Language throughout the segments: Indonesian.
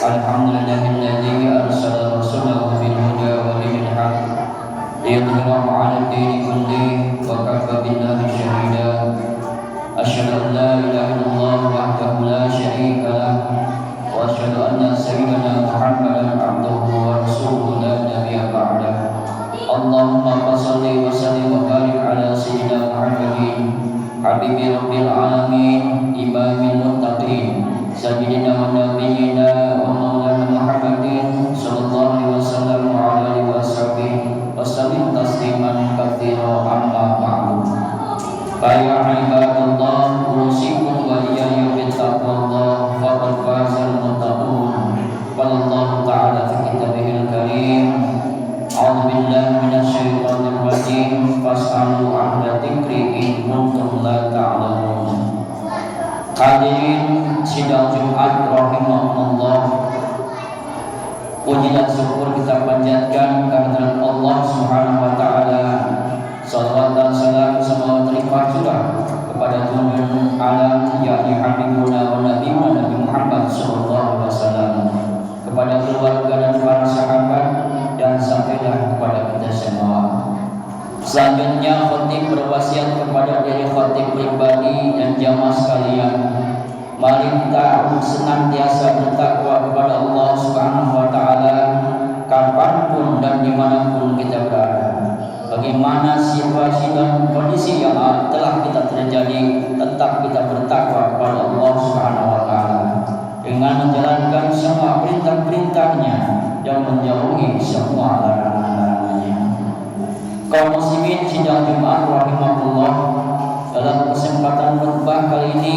Alhamdulillahilladzi arsala rasulahu bil huda wa dinil haq liyudhhirahu 'ala ad-dini kullihi wa kafa billahi shahida. Asyhadu an la ilaha illallah wahdahu la syarika lahu wa asyhadu anna sayyidana Muhammadan 'abduhu wa rasuluhu la nabiyya ba'dahu. Allahumma shalli wa sallim wa barik 'ala sayyidina Muhammadin habibi rabbil alamin imamil muttaqin sayyidina wa nabiyyina wa maulana Muhammadin sallallahu alaihi wasallam wa ala alihi wasallam tasliman katsira amma ba'du. Ya ibadallah, usikum wa iyaya bittaqwallah faqad fazal muttaqun. Qala Allah ta'ala fi kitabihil karim, a'udzu billahi minasyaitonir rajim, fas'alu ahla dzikri in kuntum la ta'lamun. Hadirin sidang Jumat rahimahumullah, puji dan syukur kita panjatkan kehadirat Allah Subhanahu wa taala. Salawat dan salam semoga terlimpah curah kepada Tuhan alam yakni Habibuna wa Nabiyuna Nabi Muhammad sallallahu alaihi wasallam, kepada keluarga dan para sahabat, dan sampailah kepada kita semua. Selanjutnya khatib berwasiat kepada diri khatib pribadi dan jamaah sekalian, mari kita senantiasa bertakwa kepada Allah Subhanahu wa taala kapanpun dan dimanapun kita berada. Bagaimana situasi dan kondisi yang telah kita terjadi, tetap kita bertakwa kepada Allah Subhanahu wa taala dengan menjalankan semua perintah-perintahnya dan menjauhi semua larangan-larangannya. Kaum muslimin sidang Jumat rahimahullah, dalam kesempatan khutbah kali ini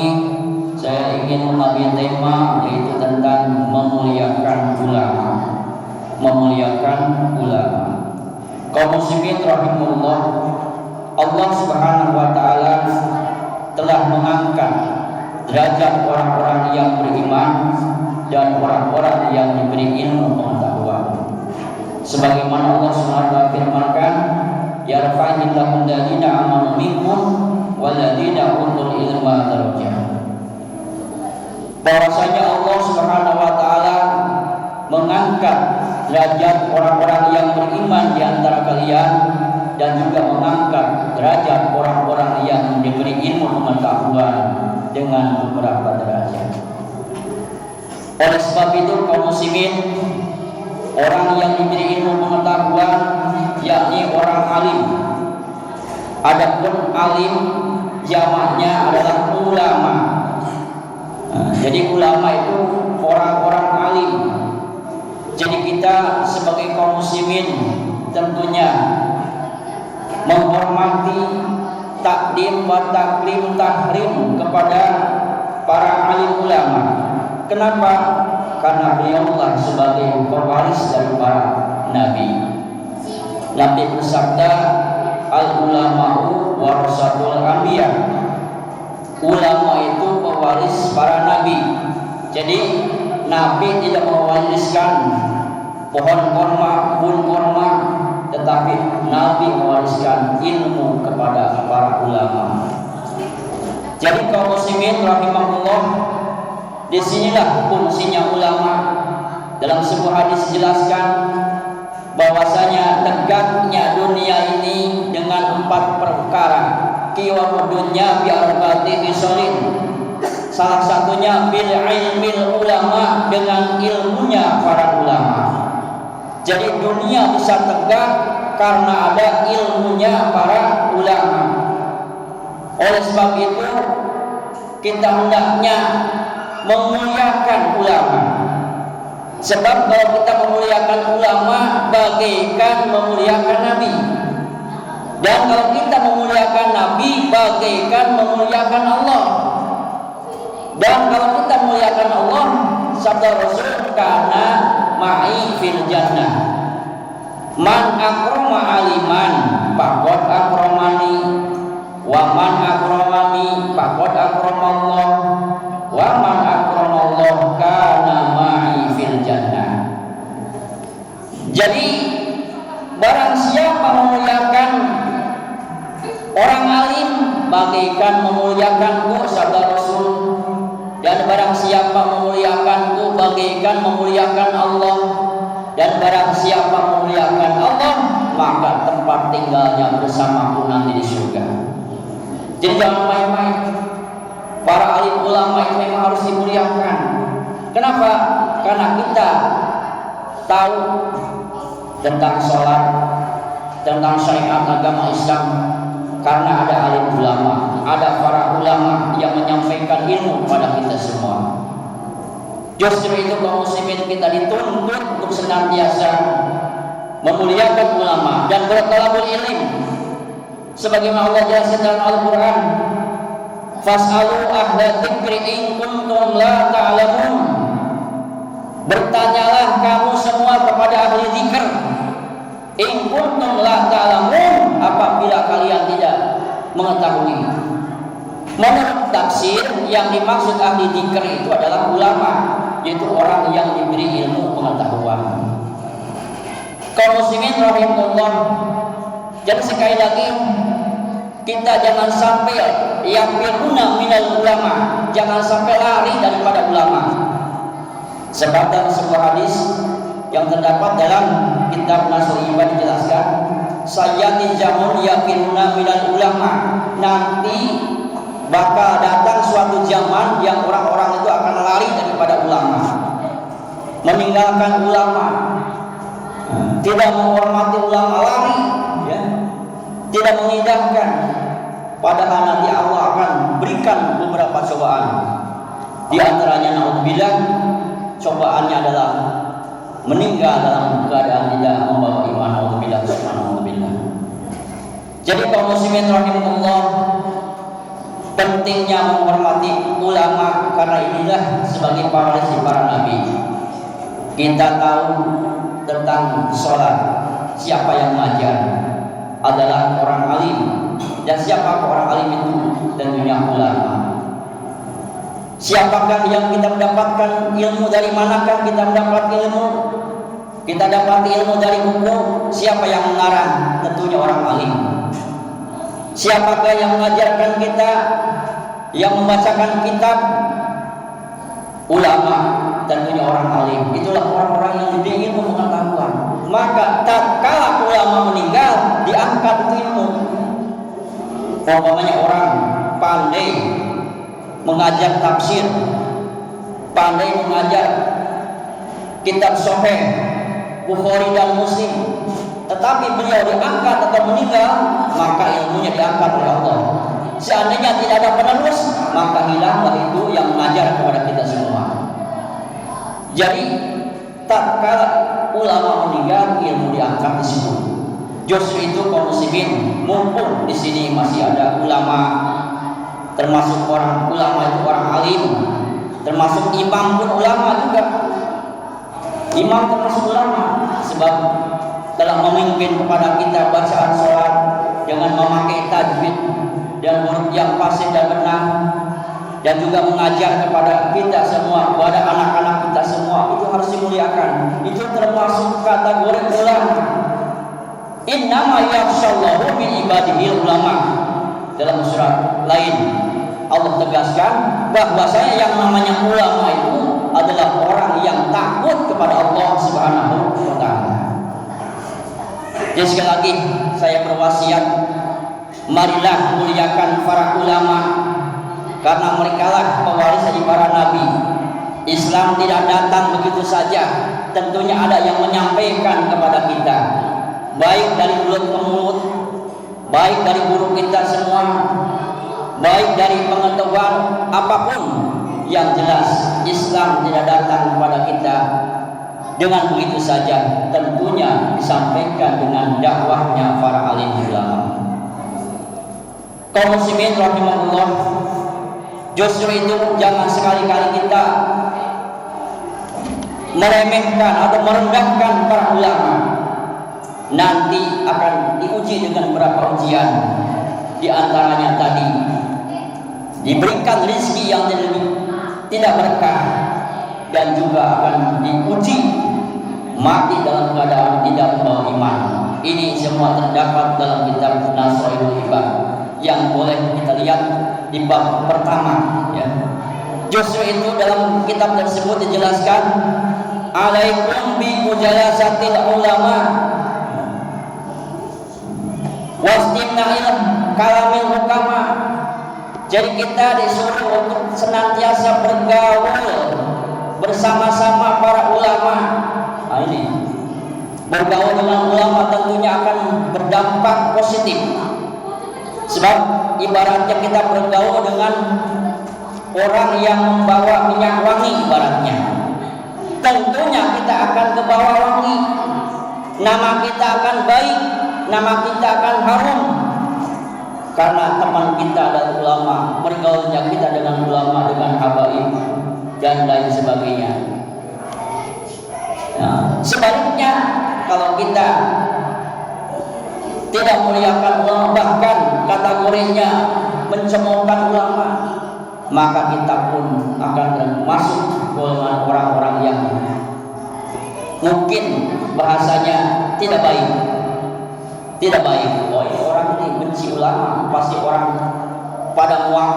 saya ingin mengambil tema yaitu tentang memuliakan ulama. Memuliakan ulama. Kaum muslimin rahimahullah, Allah Subhanahu wa taala telah mengangkat derajat orang-orang yang beriman dan orang-orang yang diberi ilmu pengetahuan. Sebagaimana Allah Subhanahu wa taala firmankan, yarfa'illahu alladziina aamanu minkum walladziina utul ilma darajat. Bahwasanya Allah Subhanahu wa taala mengangkat derajat orang-orang yang beriman di antara kalian dan juga mengangkat derajat orang-orang yang diberi ilmu pengetahuan dengan beberapa derajat. Oleh sebab itu kaum muslimin, orang yang diberi ilmu pengetahuan yakni orang alim. Adapun alim jamaknya adalah ulama. Jadi ulama itu orang kita sebagai kaum muslimin tentunya menghormati, takdim wa taklim tahrim kepada para alim ulama. Kenapa? Karena beliaulah sebagai pewaris dari para nabi. Nabi bersabda, al ulama'u warasatul anbiya. Ulama itu pewaris para nabi. Jadi nabi tidak mewariskan pohon korma, bun korma, tetapi nabi mewariskan ilmu kepada para ulama. Jadi kaum muslimin rahimahullah, disinilah fungsinya ulama. Dalam sebuah hadis dijelaskan bahwasanya tegaknya dunia ini dengan 4 perkara. Qiyamud dunya bi arba'ati khisalin. Salah satunya bil ilmil ulama, dengan ilmunya para ulama. Jadi dunia bisa tegak karena ada ilmunya para ulama. Oleh sebab itu kita hendaknya memuliakan ulama. Sebab kalau kita memuliakan ulama bagaikan memuliakan Nabi. Dan kalau kita memuliakan Nabi bagaikan memuliakan Allah. Dan kalau kita memuliakan Allah, sabda Rasul, kana ma'i fil jannah. Man akrama aliman faqad akramani, wa man akramani faqad akramallah, wa man akramallah kana ma'i fil jannah. Jadi barang siapa memuliakan orang alim bagaikan memuliakanku, sabda Rasul. Dan barang siapa memuliakanku bagaikan memuliakan Allah. Dan barang siapa memuliakan Allah, maka tempat tinggalnya bersamaku nanti di surga. Jadi jangan main-main. Para alim ulama itu memang harus dimuliakan. Kenapa? Karena kita tahu tentang sholat, tentang syariat agama Islam, karena ada alim ulama, ada para ulama yang menyampaikan ilmu kepada kita semua. Justru itu kaum muslimin kita dituntut untuk senantiasa memuliakan ulama dan bertalabul ilm. Sebagaimana Allah jelaskan dalam Al-Quran, fas'alu ahla dzikri in kuntum la ta'lamun. Bertanyalah kamu semua kepada ahli zikr, in kuntum la ta'lamun, apabila kalian tidak mengetahui. Menurut tafsir, yang dimaksud ahli zikr itu adalah ulama, yaitu orang yang diberi ilmu pengetahuan. Kaum muslimin rahimahullah, jadi sekali lagi kita jangan sampai yaqiruna minal ulama, jangan sampai lari daripada ulama. Sebab dalam sebuah hadis yang terdapat dalam kitab Nasrul Ibad dijelaskan, sayyatin jamun yaqiruna minal ulama, nanti bakal datang suatu zaman yang orang-orang itu akan lari daripada ulama, meninggalkan ulama, tidak menghormati ulama, lari, ya, tidak mengindahkan. Padahal nanti Allah akan berikan beberapa cobaan. Di antaranya naudzubillah, cobaannya adalah meninggal dalam keadaan tidak membawa iman. Naudzubillah, subhanallah. Jadi kaum muslimin rahimahullah, pentingnya menghormati ulama, karena inilah sebagai pewaris para nabi. Kita tahu tentang sholat, siapa yang mengajar adalah orang alim. Dan siapa orang alim itu? Tentunya ulama. Siapakah yang kita mendapatkan ilmu, dari manakah kita mendapat ilmu? Kita dapat ilmu dari buku. Siapa yang mengarang? Tentunya orang alim. Siapakah yang mengajarkan kita, yang membacakan kitab? Ulama, tentunya orang alim. Itulah orang-orang yang diberi ilmu pengetahuan. Maka tatkala ulama meninggal, diangkat itu ilmu. Umpamanya orang pandai mengajar tafsir, pandai mengajar kitab Sahih Bukhari dan Muslim, tetapi beliau diangkat atau meninggal, maka ilmunya diangkat oleh Allah. Seandainya tidak ada penerus, maka hilanglah itu yang mengajar kepada kita semua. Jadi tatkala ulama meninggal, ilmu diangkat di situ. Justru itu kaum muslimin, mumpung di sini masih ada ulama, termasuk orang ulama itu orang alim, termasuk imam pun ulama juga. Imam termasuk ulama, sebab dalam memimpin kepada kita bacaan sholat dengan memakai tajwid dan huruf yang fasih dan benar, dan juga mengajar kepada kita semua, kepada anak-anak kita semua, itu harus dimuliakan. Itu termasuk kategori ulama. Innama yakhshallahu min ibadihi ulama. Dalam surat lain Allah tegaskan bahwasanya yang namanya ulama itu adalah orang yang takut kepada Allah Subhanahu wa taala. Jadi sekali lagi saya berwasiat, marilah muliakan para ulama, karena merekalah pewaris dari para nabi. Islam tidak datang begitu saja, tentunya ada yang menyampaikan kepada kita, baik dari mulut ke mulut, baik dari guru kita semua, baik dari pengetahuan apapun. Yang jelas Islam tidak datang kepada kita dengan begitu saja, tentunya disampaikan dengan dakwahnya para alim ulama. Kaum muslimin rahimahullah, justru itu jangan sekali-kali kita meremehkan atau merendahkan para ulama. Nanti akan diuji dengan beberapa ujian. Di antaranya tadi diberikan rezeki yang tidak berkah, dan juga akan diuji mati dalam keadaan tidak membawa iman. Ini semua terdapat dalam kitab Nasrul Ibad yang boleh kita lihat di bab pertama, ya. Justru itu dalam kitab tersebut dijelaskan, alaikum bi mujalasatil ulama wastimna'il kalamil hukama. Jadi kita disuruh untuk senantiasa bergaul bersama-sama para ulama. Nah ini, bergaul dengan ulama tentunya akan berdampak positif. Sebab ibaratnya kita bergaul dengan orang yang membawa minyak wangi, ibaratnya tentunya kita akan ke bawah wangi, nama kita akan baik, nama kita akan harum, karena teman kita adalah ulama, bergaulnya kita dengan ulama, dengan habaib dan lain sebagainya. Nah, sebaliknya kalau kita tidak muliakan ulama, bahkan kategorinya mencemoohkan ulama, maka kita pun akan masuk golongan orang-orang yang mungkin bahasanya tidak baik. Tidak baik. Oh, ini orang ini benci ulama, pasti orang pada muak.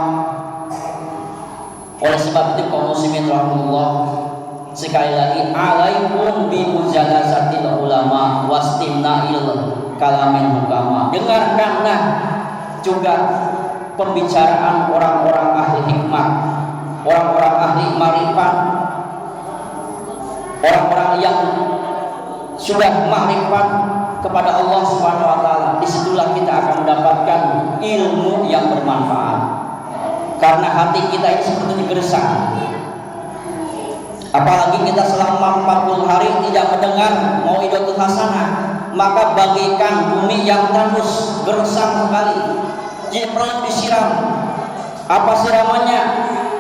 Oleh sebab itu kaum muslimin rahimahullah, sekali lagi, alaikum bi mujalasatil ulama wastimna'il kalamil hukama. Dengarkanlah juga pembicaraan orang-orang ahli hikmah, orang-orang ahli ma'rifat, orang-orang yang sudah ma'rifat kepada Allah Subhanahu wa taala. Disitulah kita akan mendapatkan ilmu yang bermanfaat. Karena hati kita ini seperti digersang. Apalagi kita selama 40 hari tidak mendengar mau'idatul hasanah, maka bagaikan bumi yang tandus, gersang sekali. Jadi perlu disiram. Apa siramannya?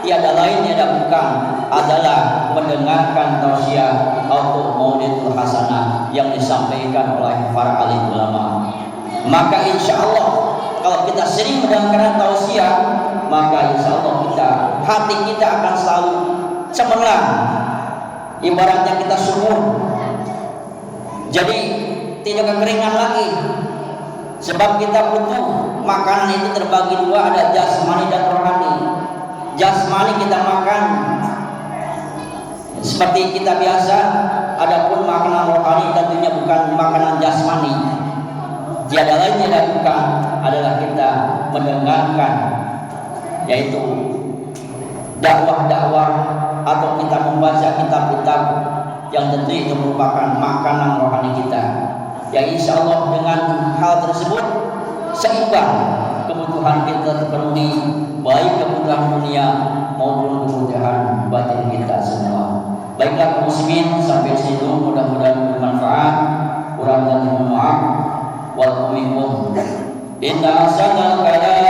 Tiada lain, tiada bukan, adalah mendengarkan tausiah atau mau'idatul hasanah yang disampaikan oleh para alim ulama. Maka insya Allah kalau kita sering mendengarkan tausiah, maka insya Allah hati kita akan selalu cemerlang. Ibaratnya kita sumur, jadi tidak kekeringan lagi. Sebab kita butuh makanan itu terbagi dua, ada jasmani dan rohani. Jasmani kita makan seperti kita biasa, adapun makanan rohani tentunya bukan makanan jasmani. Tiada lain tiada bukan adalah kita mendengarkan, yaitu dakwah-dakwah atau kita membaca kitab-kitab yang tentu itu merupakan makanan rohani kita. Ya insya Allah dengan hal tersebut seimbang kebutuhan kita terpenuhi, baik kebutuhan dunia maupun kebutuhan batin kita semua. Baik baiklah muslimin, sampai situ mudah-mudahan bermanfaat. Kurang dan mohon maaf. Wal minkum. Inna ahsanal kalam